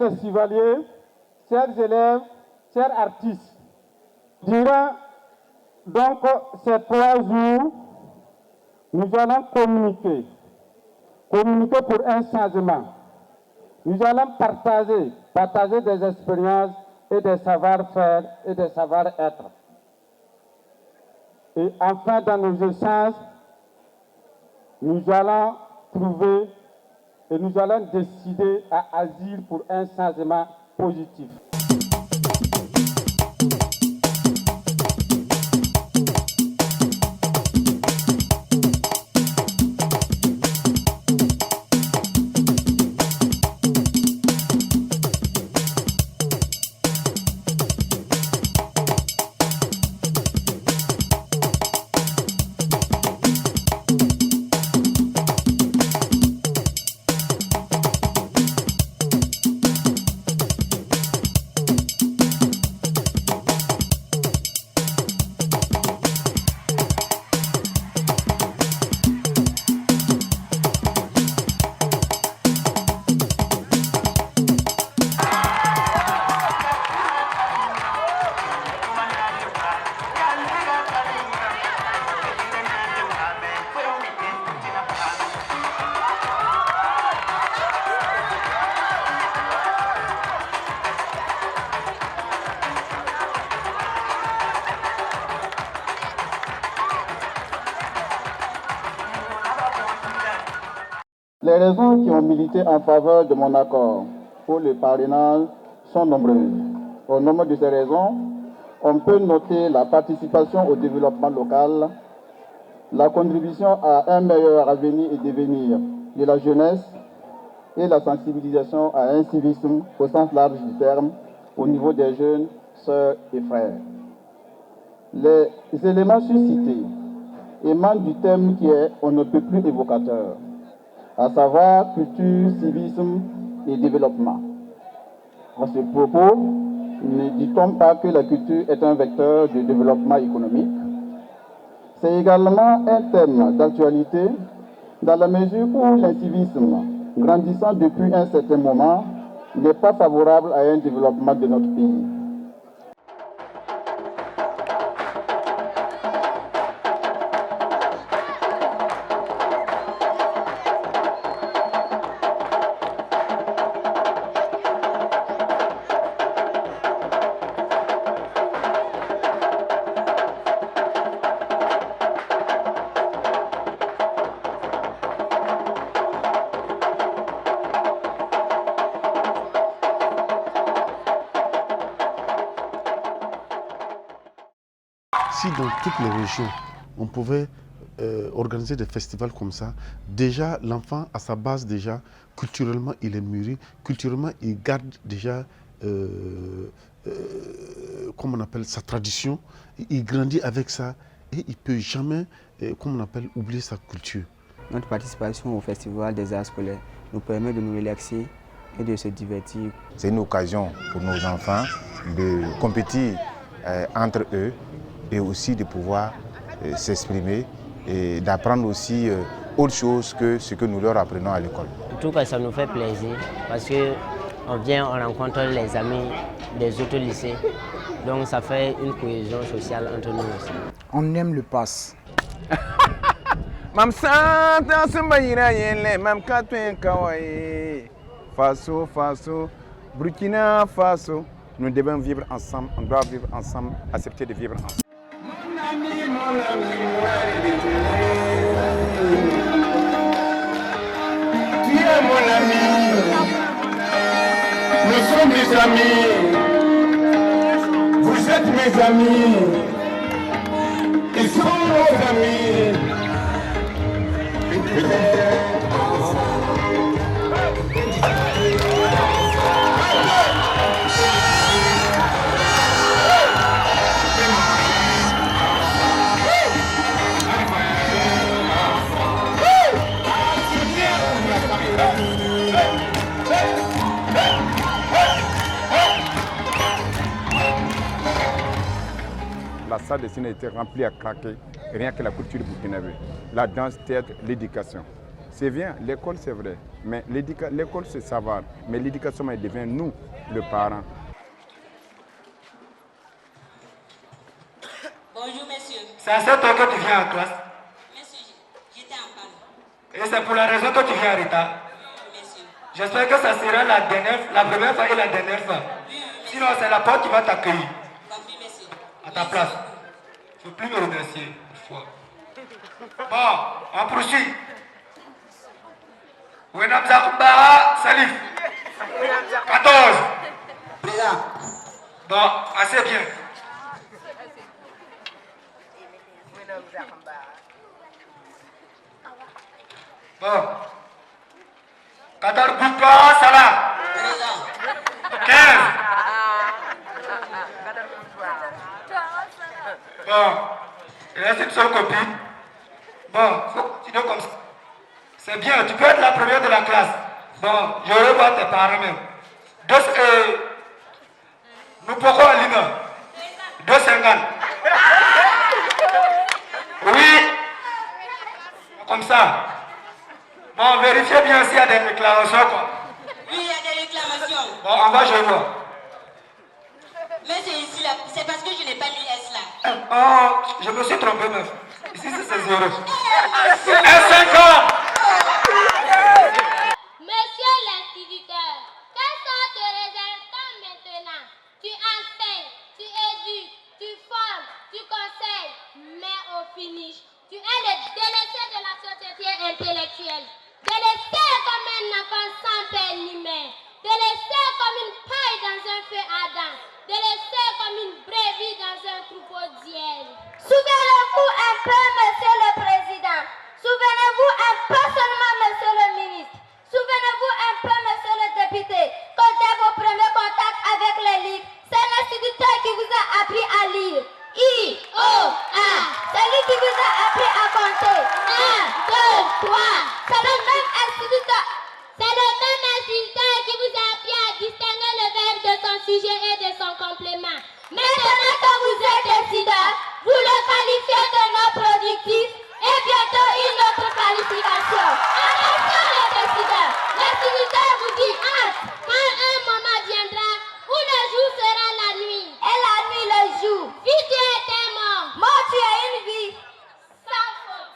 festivaliers, chers élèves, chers artistes, durant donc ces 3 jours, nous allons communiquer pour un changement. Nous allons partager des expériences et des savoir-faire et des savoir-être. Et enfin, dans nos échanges, nous allons trouver et nous allons décider à agir pour un changement positif. Les raisons qui ont milité en faveur de mon accord pour le parrainage sont nombreuses. Au nombre de ces raisons, on peut noter la participation au développement local, la contribution à un meilleur avenir et devenir de la jeunesse et la sensibilisation à un civisme au sens large du terme au niveau des jeunes, sœurs et frères. Les éléments suscités émanent du thème qui est on ne peut plus évocateur, à savoir culture, civisme et développement. À ce propos, ne dit-on pas que la culture est un vecteur de développement économique? C'est également un thème d'actualité dans la mesure où l'incivisme, grandissant depuis un certain moment, n'est pas favorable à un développement de notre pays. Si dans toutes les régions, on pouvait organiser des festivals comme ça, déjà l'enfant à sa base, déjà, culturellement il est mûri, culturellement il garde déjà, comment on appelle, sa tradition, il grandit avec ça et il ne peut jamais, comment on appelle, oublier sa culture. Notre participation au Festival des arts scolaires nous permet de nous relaxer et de se divertir. C'est une occasion pour nos enfants de compétir entre eux et aussi de pouvoir s'exprimer et d'apprendre aussi autre chose que ce que nous leur apprenons à l'école. En tout cas, ça nous fait plaisir parce qu'on vient, on rencontre les amis des autres lycées. Donc ça fait une cohésion sociale entre nous aussi. On aime le pass. Faso, Faso, Burkina Faso, nous devons vivre ensemble, on doit vivre ensemble, accepter de vivre ensemble. Tu es mon ami, nous sommes des amis, vous êtes mes amis, ils sont nos amis. La salle de cinéma était remplie à craquer, rien que la culture burkinabé. La danse, théâtre, l'éducation. c'est bien, l'école c'est vrai, mais l'école c'est savoir, mais l'éducation elle devient nous, le parent. Bonjour monsieur. C'est à cette heure que tu viens en classe. Monsieur, j'étais en panne. Et c'est pour la raison que tu viens en retard. Oui, monsieur. J'espère que ça sera la première fois et la dernière fois. Oui, Sinon, c'est la porte qui va t'accueillir. compris, monsieur. À ta place. Il ne faut plus me remercier une fois. Bon, on poursuit. Wenam Zakumba, Salif. 14. Président. Bon, assez bien. Bon. Qatar Bouka Salah. 15. Bon. Il reste une seule copie. Bon, sinon comme ça. C'est bien, tu peux être la première de la classe. Bon, je revois tes parents même. Nous pourquoi Alina 2,50. Oui. Comme ça. Bon, vérifiez bien s'il y a des réclamations, quoi. Oui, il y a des réclamations. Bon, on va jouer voir. Mais c'est ici, là, c'est parce que je n'ai pas mis S là. Oh, je me suis trompé, meuf. Ici, c'est 0. S50. Monsieur l'instituteur, quelle sorte de résultat maintenant? Tu enseignes, tu éduques, tu formes, tu conseilles, mais au finish, tu es le délaissé de la société intellectuelle. Délaissé comme un enfant sans père ni mère. Délaissé comme une paille dans un feu ardent. Délaissé comme une brebis dans un troupeau d'hiel. Souvenez-vous un peu, monsieur le président. Souvenez-vous un peu seulement, monsieur le ministre. Souvenez-vous un peu, monsieur le député, que dès vos premiers contacts avec les livres, c'est l'instituteur qui vous a appris à lire. I-O-A. C'est lui qui vous a appris à compter. 1, 2, 3. C'est le même instituteur. C'est le même instituteur qui vous a appris à distinguer le verbe de son sujet et de son complément. Maintenant que vous êtes décideur, vous le qualifiez de non productif et bientôt une autre qualification. Attention les décideurs. L'instituteur vous dit hâte quand un moment viendra où le jour sera la nuit. Et la nuit le jour. Vie tu es un mort. Mort tu es une vie. Sans faute.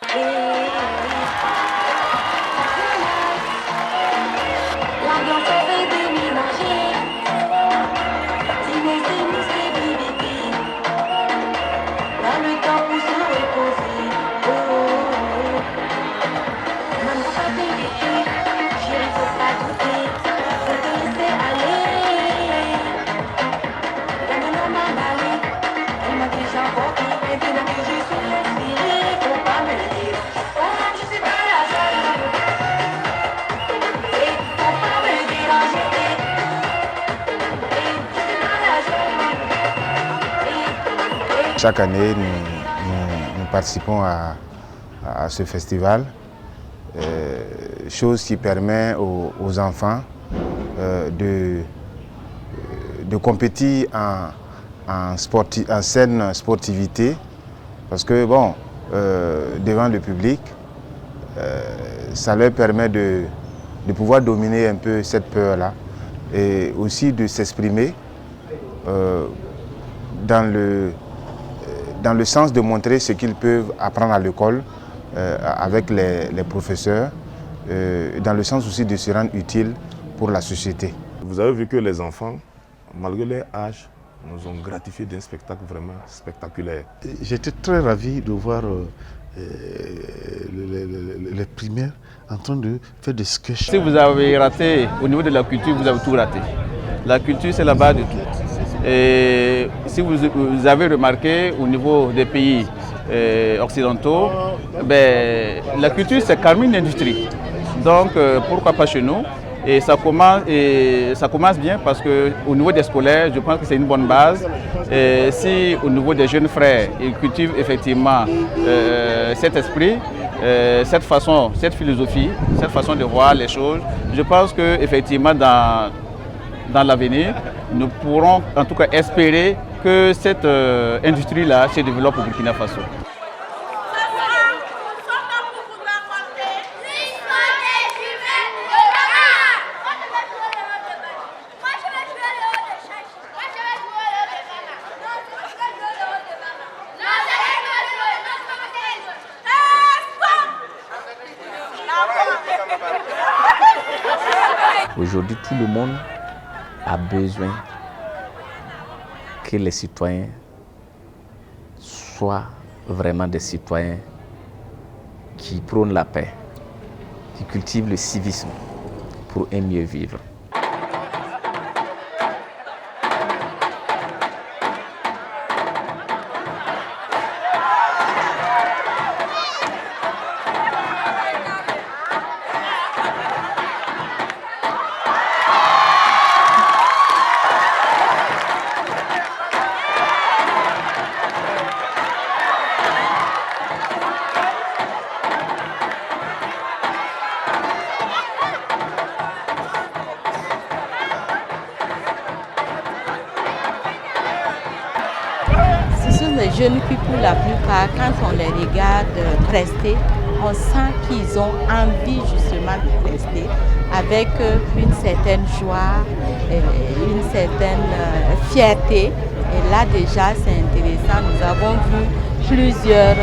La blanche est déménagée. Si mes ennemis c'est bébé. Dans le temps pour se reposer. Oh, oh, oh. Maman pas bébé. Chérie faut pas douter. Faut te laisser aller. La maman m'a balé. Elle m'a déjà porté. Maintenant que je suis respirée. Faut pas me le dire. Oh, je suis pas la seule. Et faut pas me déranger. Chaque année, nous participons à ce festival, chose qui permet aux enfants de compétir en saine sportivité, parce que bon, devant le public, ça leur permet de pouvoir dominer un peu cette peur-là et aussi de s'exprimer dans le sens de montrer ce qu'ils peuvent apprendre à l'école avec les professeurs, dans le sens aussi de se rendre utile pour la société. Vous avez vu que les enfants, malgré leur âge, nous ont gratifié d'un spectacle vraiment spectaculaire. J'étais très ravi de voir les primaires en train de faire des sketchs. Si vous avez raté au niveau de la culture, vous avez tout raté. La culture, c'est la base de tout. Et si vous avez remarqué au niveau des pays occidentaux, la culture c'est carrément une industrie. Donc pourquoi pas chez nous? Et ça commence bien parce qu'au niveau des scolaires, je pense que c'est une bonne base. Et si au niveau des jeunes frères, ils cultivent effectivement cet esprit, cette façon, cette philosophie, cette façon de voir les choses, je pense qu'effectivement dans l'avenir, nous pourrons en tout cas espérer que cette industrie-là se développe au Burkina Faso. Aujourd'hui, tout le monde a besoin que les citoyens soient vraiment des citoyens qui prônent la paix, qui cultivent le civisme pour un mieux vivre. Les jeunes people, la plupart, quand on les regarde prester, on sent qu'ils ont envie justement de prester avec une certaine joie, une certaine fierté. Et là déjà c'est intéressant, nous avons vu plusieurs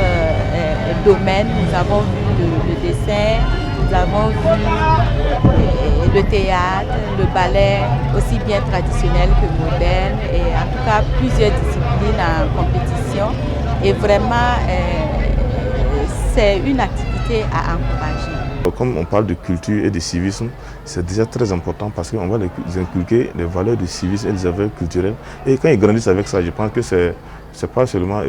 domaines, nous avons vu le dessin, nous avons vu le théâtre, le ballet, aussi bien traditionnel que moderne, et en tout cas plusieurs disciplines en compétition. Et vraiment, c'est une activité à encourager. Comme on parle de culture et de civisme, c'est déjà très important parce qu'on va les inculquer les valeurs du civisme et des valeurs culturelles. Et quand ils grandissent avec ça, je pense que c'est pas seulement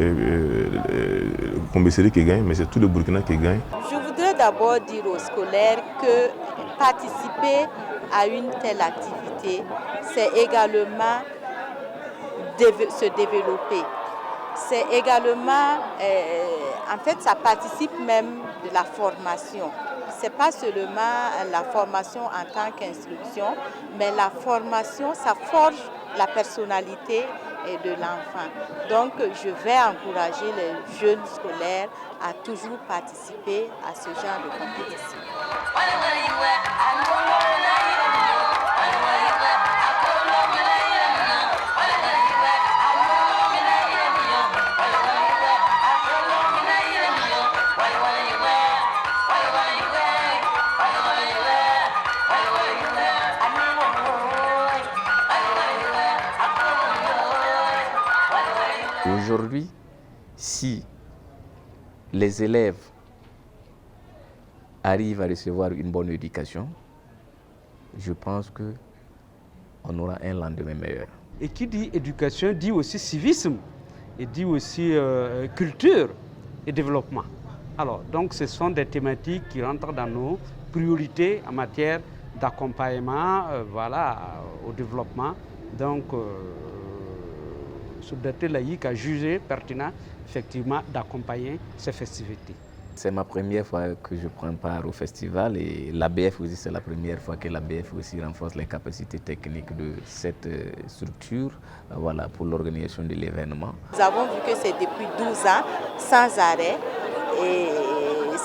Combesseri qui gagne, mais c'est tout le Burkina qui gagne. Je voudrais d'abord dire aux scolaires que participer à une telle activité, c'est également se développer. C'est également, en fait, ça participe même de la formation. Ce n'est pas seulement la formation en tant qu'instruction, mais la formation, ça forge la personnalité de l'enfant. Donc, je vais encourager les jeunes scolaires à toujours participer à ce genre de compétition. Aujourd'hui, si les élèves arrivent à recevoir une bonne éducation, je pense qu'on aura un lendemain meilleur. Et qui dit éducation dit aussi civisme, et dit aussi culture et développement. Alors, donc ce sont des thématiques qui rentrent dans nos priorités en matière d'accompagnement au développement. Donc, Solidarité laïque a jugé pertinent effectivement d'accompagner ces festivités. C'est ma première fois que je prends part au festival et l'ABF aussi, c'est la première fois que l'ABF aussi renforce les capacités techniques de cette structure pour l'organisation de l'événement. Nous avons vu que c'est depuis 12 ans, sans arrêt. Et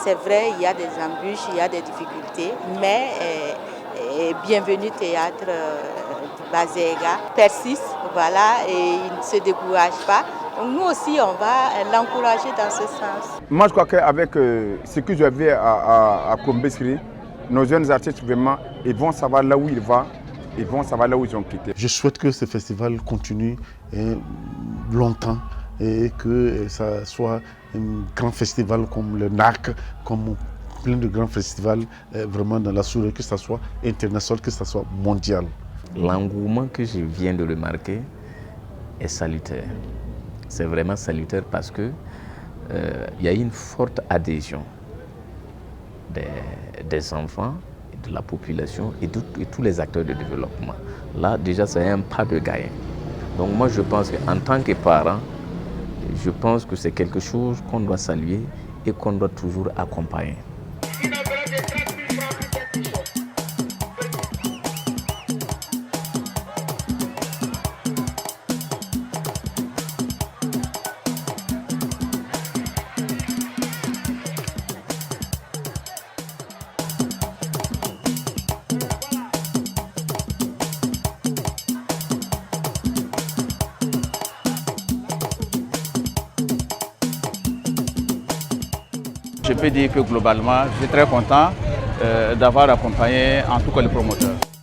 c'est vrai, il y a des embûches, il y a des difficultés, mais Bienvenue Théâtre Bazega persiste, et il ne se décourage pas. Donc nous aussi, on va l'encourager dans ce sens. Moi, je crois qu'avec ce que j'ai vu à Combesseri, nos jeunes artistes, vraiment, ils vont savoir là où ils vont, ils vont savoir là où ils ont quitté. Je souhaite que ce festival continue longtemps et que ça soit un grand festival comme le NAC, comme plein de grands festivals vraiment dans la sous-région, que ce soit international, que ce soit mondial. L'engouement que je viens de remarquer est salutaire. C'est vraiment salutaire parce que y a une forte adhésion des enfants, de la population et tous les acteurs de développement. Là, déjà, c'est un pas de gain. Donc moi, je pense qu'en tant que parent, je pense que c'est quelque chose qu'on doit saluer et qu'on doit toujours accompagner. Je peux dire que globalement, je suis très content d'avoir accompagné en tout cas les promoteurs.